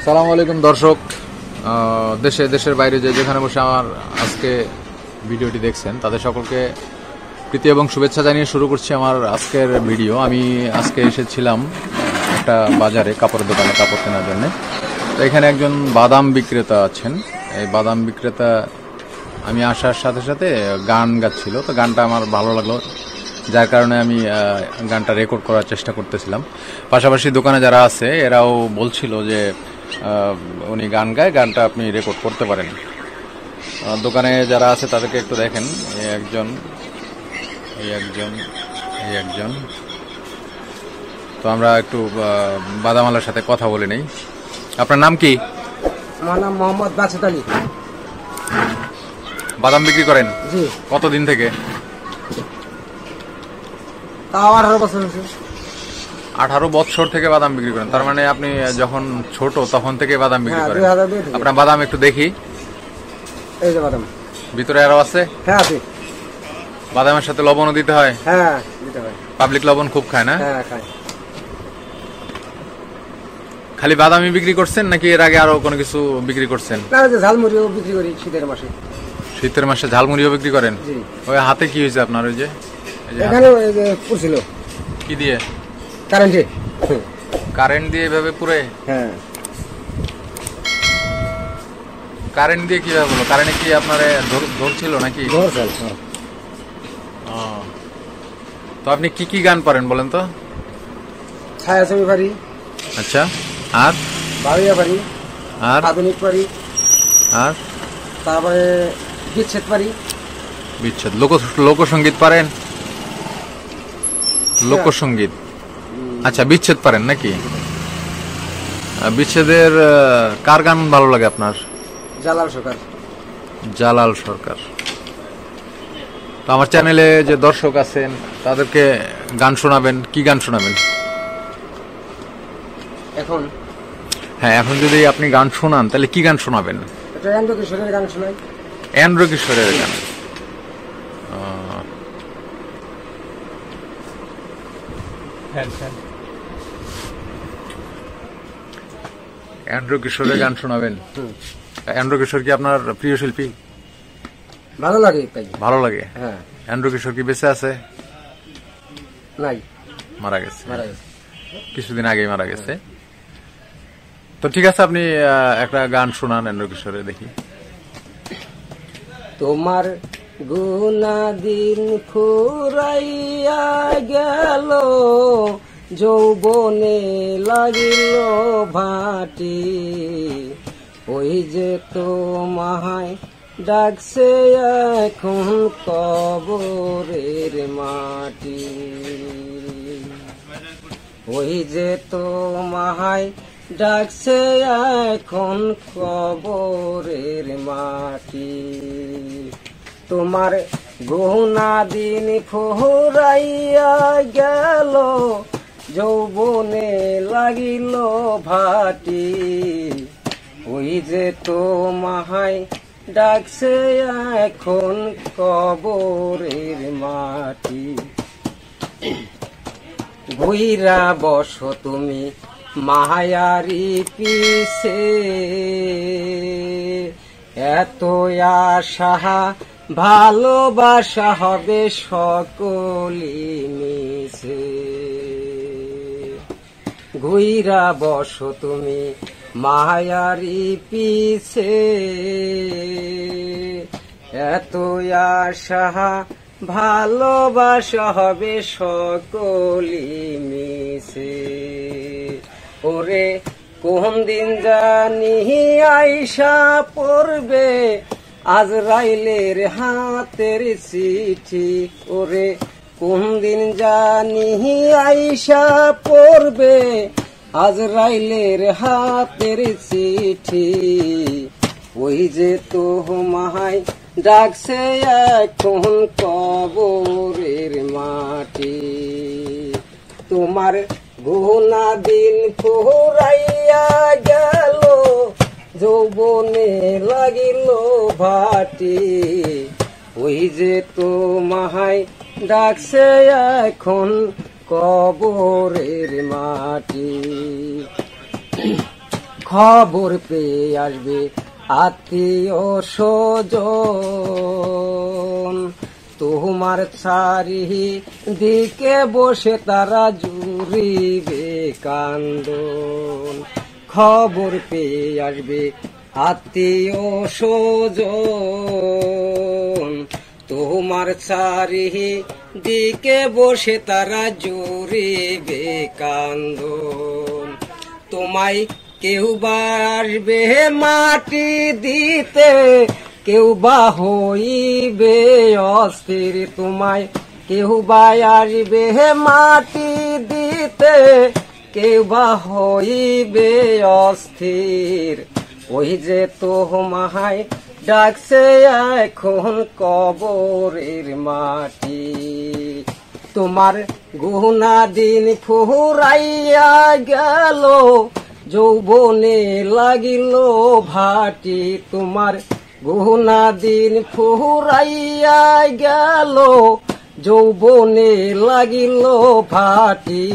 সালামু আলাইকুম দর্শক, দেশে দেশের বাইরে যেখানে বসে আমার আজকে ভিডিওটি দেখছেন তাদের সকলকে প্রীতি এবং শুভেচ্ছা জানিয়ে শুরু করছি আমার আজকের ভিডিও। আমি আজকে এসেছিলাম একটা বাজারে, কাপড়ের দোকানে কাপড় কেনার জন্য। তো এখানে একজন বাদাম বিক্রেতা আছেন। এই বাদাম বিক্রেতা আমি আসার সাথে সাথে গান গাচ্ছিল, তো গানটা আমার ভালো লাগলো, যার কারণে আমি গানটা রেকর্ড করার চেষ্টা করতেছিলাম। পাশাপাশি দোকানে যারা আছে এরাও বলছিল যে উনি গান গায়, গানটা আপনি রেকর্ড করতে পারেন। দোকানে যারা আছে তাদেরকে একটু দেখেন, এই একজন। তো আমরা একটু বাদামালার সাথে কথা বলে নেই। আপনার নাম কি? আমার নাম মোহাম্মদ বাছুত আলী। বাদাম বিক্রি করেন? জি। কতদিন থেকে? তাও 18 বছর হয়েছে। 18 বছর থেকে বাদাম বিক্রি করেন? তার মানে আপনি যখন ছোট তখন থেকে বাদাম বিক্রি করেন? 2002 থেকে। আপনার বাদাম একটু দেখি। এই যে বাদাম ভিতরে আরো আছে? হ্যাঁ আছে। বাদামের সাথে লবণও দিতে হয়? হ্যাঁ দিতে হয়। পাবলিক লবণ খুব খায় না? হ্যাঁ খায়। খালি বাদামই বিক্রি করছেন নাকি এর আগে আরো কোনো কিছু বিক্রি করছেন? না, ওই যে ঝালমুড়িও বিক্রি করি শীতের মাসে। শীতের মাসে ঝালমুড়িও বিক্রি করেন? জি। ওই হাতে কি হয়েছে আপনার? ওই যে এখানে ওই যে পুড়ছিল কি দিয়ে? কারেন্টে। কারেন্ট দিয়ে এভাবে পুরে? হ্যাঁ। কারেন্ট দিয়ে কিভাবে হলো? কারেন্টে কি আপনার ধরছিল নাকি? ও। তো আপনি কি কি গান পারেন বলেন তো? ছায়াছবি পারি। আচ্ছা, আর? বাউরিয়া পারি, আর? আধুনিক পারি, আর? তারপরে বিচ্ছেদ পারি। বিচ্ছেদ? লোকসঙ্গীত পারেন? লোকসঙ্গীত, আচ্ছা বিচ্ছেদ পারেন নাকি? বিচ্ছেদের কার গান ভালো লাগে আপনার? জালাল সরকার। জালাল সরকার। তো আমার চ্যানেলে যে দর্শক আছেন তাদেরকে গান শোনাবেন, কি গান শোনাবেন এখন? হ্যাঁ, এখন যদি আপনি গান শোনান তাহলে কি গান শোনাবেন? এটা এন্দ্র কিশোরের গান শোনাই। এন্দ্র কিশোরের গান? এন্দ্র কিশোরের গান শোনাবেন? এন্দ্র কিশোর কি আপনার প্রিয় শিল্পী? ভালো লাগে তাই। ভালো লাগে? হ্যাঁ। এন্দ্র কিশোর কি বেঁচে আছে? নাই, মারা গেছে। মারা গেছে। কিছুদিন আগেই মারা গেছে। তো ঠিক আছে, আপনি একটা গান শোনান এন্দ্র কিশোরের, দেখি। তোমার গুনা দিন ফুরাইয়া গেল, যৌবনে লাগিল ভাটি, ওই যে তোমায় ডাকছে এখন কবরের মাটি, ওই যে তোমায় ডাকছে এখন কবরের মাটি, তোমার গুনা দিন ফুরাইয়া গেল, যৌবনে লাগিল ভাটি, ওই যে তোমায় ডাকছে এখন কবরের মাটি, ঘুইরা বসো তুমি মায়ারি পিছে, এত আশা ভালোবাসা হবে সকলি মিশে, ঘুইরা বসো তুমি মায়ারি পিছে, এত আশা ভালোবাসা হবে সকলি মিশে, ওরে কোন দিন জানি আইসা পড়বে আজরাইলের হাতের চিঠি, ওরে কোন দিন জানি আইসা পড়বে আজরাইলের হাতের চিঠি, ওই যে তোমায় ডাকছে এখন কবরের মাটি, তোমার গুনা দিন ফুরাইয়া গেল, যৌবনে লাগিল ভাটি, ওই যে তোমায় ডাকছে এখন কবরের মাটি। খবর পেয়ে আসবে আত্মীয় স্বজন। তোমার চারি দিকে বসে তারা জুড়িবে কান্দন। খবর পেয়ে আসবে আত্মীয় স্বজন। তোমার চারি দিকে বসে তারা জুড়িবে কান্দন। তোমায় কেউ বা আসবে মাটি দিতে, কেউ বা হইবে অস্থির। তোমায় কেউ বা আসবে মাটি দিতে, কেউ বা হইবে অস্থির। ওই যে তোমায় ডাকছে এখন কবরের মাটি। তোমার গুনা দিন ফুরাইয়া গেল, যৌবনে লাগিল ভাটি। তোমার গুনা দিন ফুরাইয়া গেল, যৌবনে লাগিল ভাটি।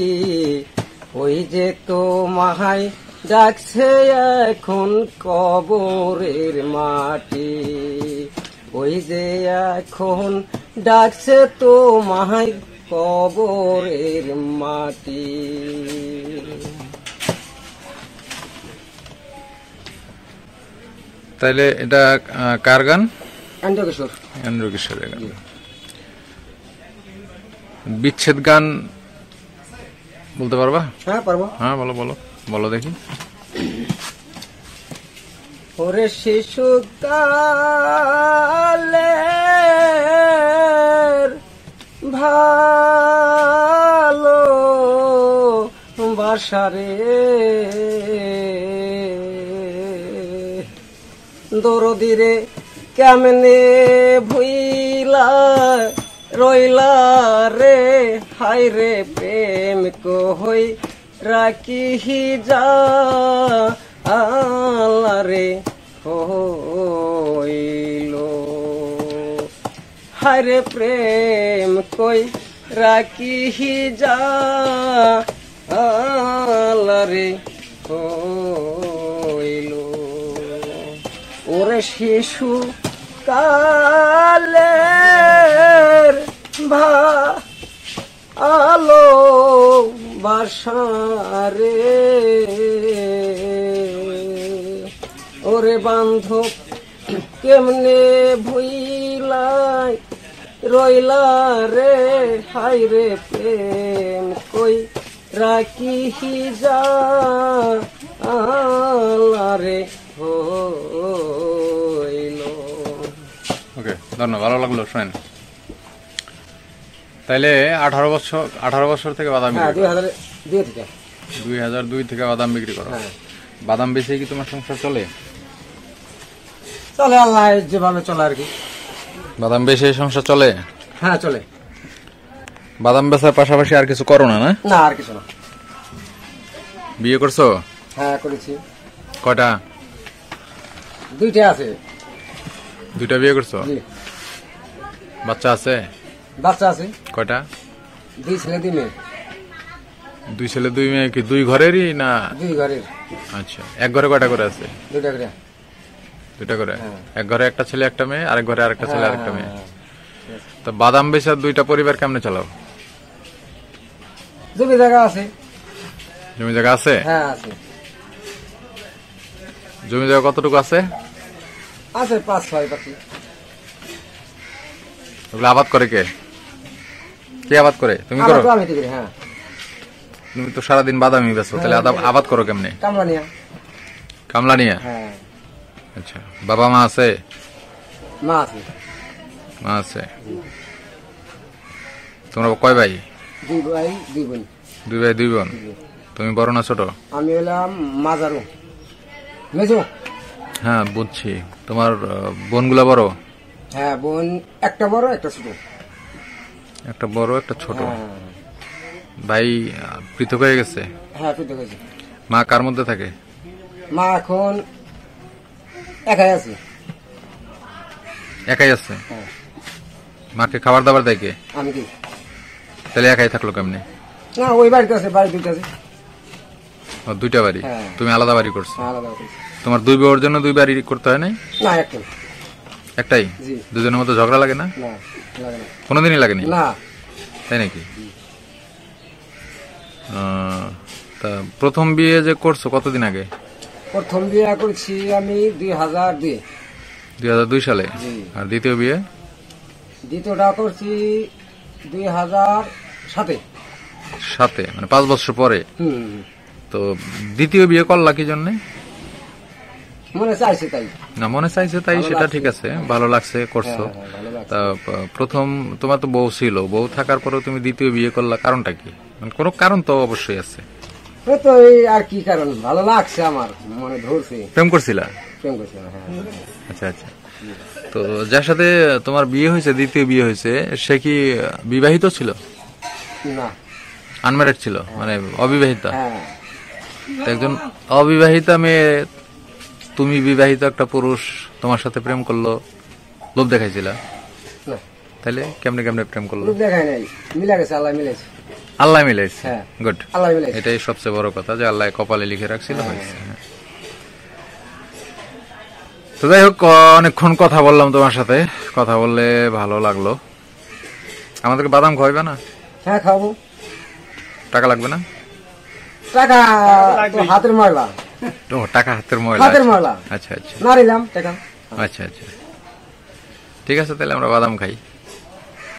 ওই যে তোমায় ডাকছে এখন কবরের মাটি। ওই যে এখন ডাকছে তোমায় কবরের মাটি। তাইলে এটা কার গান? এন্দ্র কিশোর। এন্দ্র কিশোরের গান। বিচ্ছেদ গান বলতে পারবা? হ্যাঁ পারবো। হ্যাঁ বলো বলো বলো দেখি। ওরে শিশুকালে ভালো বাসারে দরদিরে কেমনে ভুইলা রইলা রে। হাই রে প্রেম কই রাখি যা আল্লাহ রে হইল। হাই রে প্রেম কই রাখি যা আল্লাহ রে হইল। ওরে শিশু কালের ভালো বাসারে ওরে বান্ধব কেমনে ভুইলাই রইলা রে। হাই রে প্রেম কই রাখি যা আল্লাহ রে হইল। ওকে ধন্যবাদ, ভালো লাগলো শোনেন। তাইলে 18 বছর থেকে বাদাম বিক্রি করো? 2002 থেকে বাদাম বিক্রি করো। বাদাম বেচে কি তোমার সংসার চলে? চলে, আল্লাহ যেভাবে চলে আর কি। বাদাম বেচে সংসার চলে? হ্যাঁ চলে। বাদাম বেচার পাশাপাশি আর কিছু করো না? না আর কিছু না। বিয়ে করছো? হ্যাঁ করেছি। কয়টা? 2টা আছে। 2টা বিয়ে করছো? জি। বাচ্চা আছে? বাচ্চা আছে। কয়টা? 2 ছেলে 2 মেয়ে। 2 ছেলে 2 মেয়ে কি 2 ঘরেরই না? 2 ঘরের। আচ্ছা, এক ঘরে কয়টা করে আছে? 2টা করে। 2টা করে? এক ঘরে একটা ছেলে একটা মেয়ে, আরেক ঘরে আরেকটা ছেলে আরেকটা মেয়ে। তো বাদাম বেচা 2টা পরিবার কেমনে চালাও? জমি জায়গা আছে। জমি জায়গা আছে? হ্যাঁ আছে। জমি জায়গা কতটুকু আছে? আছে 5-6 পাখি। ওগুলো আবাদ করে কে? কে আবাদ করে? তুমি করো? আমি করি। হ্যাঁ। তুমি তো সারাদিন বাদামই বেচো, তাহলে আবাদ করো কেমনে? কামলা নিয়া। কামলা নিয়া? হ্যাঁ। আচ্ছা, বাবা মা আছে? মা আছে। মা আছে। তোমরা কয় ভাই? 2 ভাই 2 বোন। 2 ভাই 2 বোন। তুমি বড় না ছোট? আমি হলাম মাঝারু মেজো। হ্যাঁ বুঝছি। তোমার বোনগুলা বড়? হ্যাঁ বোন একটা বড় একটা ছোট। একটা বড় একটা ছোট। ভাই পৃথক হয়ে গেছে? হ্যাঁ পৃথক হয়েছে। মা কার মধ্যে থাকে? মা এখন একাই আছে। একাই আছে? মাকে খাবার দাবার দেয় কে? আমি কি। তাহলে একাই থাকলো কেমনে? না ওই বাড়িতে আছে, বাড়ি 2টা আছে। ও, দুইটা বাড়ি। হ্যাঁ। তুমি আলাদা বাড়ি করছো? আলাদা করেছি। তোমার দুই বউর জন্য দুই বাড়ি করতে হয় নাই? না একটা একটাই? জি। দুজনের মধ্যে ঝগড়া লাগে না? না লাগে না। কোনোদিনই লাগেনি? না তাই নাকি? তা প্রথম বিয়ে যে করছো কতদিন আগে? প্রথম বিয়ে করছি আমি 2002। 2002 সালে। জি। আর দ্বিতীয় বিয়ে? দ্বিতীয়টা করছি 2007-এ। 7-এ, মানে 5 বছর পরে। হুম। তো দ্বিতীয় বিয়ে করলা কি জন্য? মনে চাইছে তাই। না, মনে চাইছে তাই, ভালো সেটা লাগছে। ঠিক আছে, ভালো লাগছে করছো। হ্যাঁ, হ্যাঁ, ভালো লাগছে। তা প্রথম তোমার তো বউ ছিল, বউ থাকার পরেও তুমি দ্বিতীয় বিয়ে করলা, কারণটা কি? মানে কোনো কারণ তো অবশ্যই আছে। ওই তো এই আর কি কারণ, ভালো লাগছে আমার, মনে ধরছে, প্রেম করছিলা? প্রেম করছে। হ্যাঁ। আচ্ছা আচ্ছা। তো যার সাথে তোমার বিয়ে হয়েছে, দ্বিতীয় বিয়ে হয়েছে, সে কি বিবাহিত ছিল? না। আনম্যারিড ছিল, মানে অবিবাহিতা? হ্যাঁ। তো একজন অবিবাহিতা মেয়ে, তুমি বিবাহিত একটা পুরুষ, তোমার সাথে প্রেম করলো, লোভ দেখাইছিলা? না, তাহলে কেমনে কেমনে প্রেম করলো? রূপ দেখায় নাই, মিলা গেছে, আল্লাহ মিলাইছে। আল্লাহ মিলাইছে। হ্যাঁ। গুড। আল্লাহ মিলাইছে। এটাই সবচেয়ে বড় কথা, যে আল্লাহ কপালে লিখে রাখছিল, হয়েছে। হ্যাঁ। তো যাই হোক, অনেকক্ষণ কথা বললাম তোমার সাথে, কথা বললে ভালো লাগলো। আমাদেরকে বাদাম খাওয়াইবে না? হ্যাঁ, খাবো। টাকা লাগবে না? টাকা তো হাতের ময়লা, ও, টাকা হাতের ময়লা। হাতের ময়লা। আচ্ছা আচ্ছা না নিলাম টাকা। আচ্ছা আচ্ছা, ঠিক আছে, তাহলে আমরা বাদাম খাই।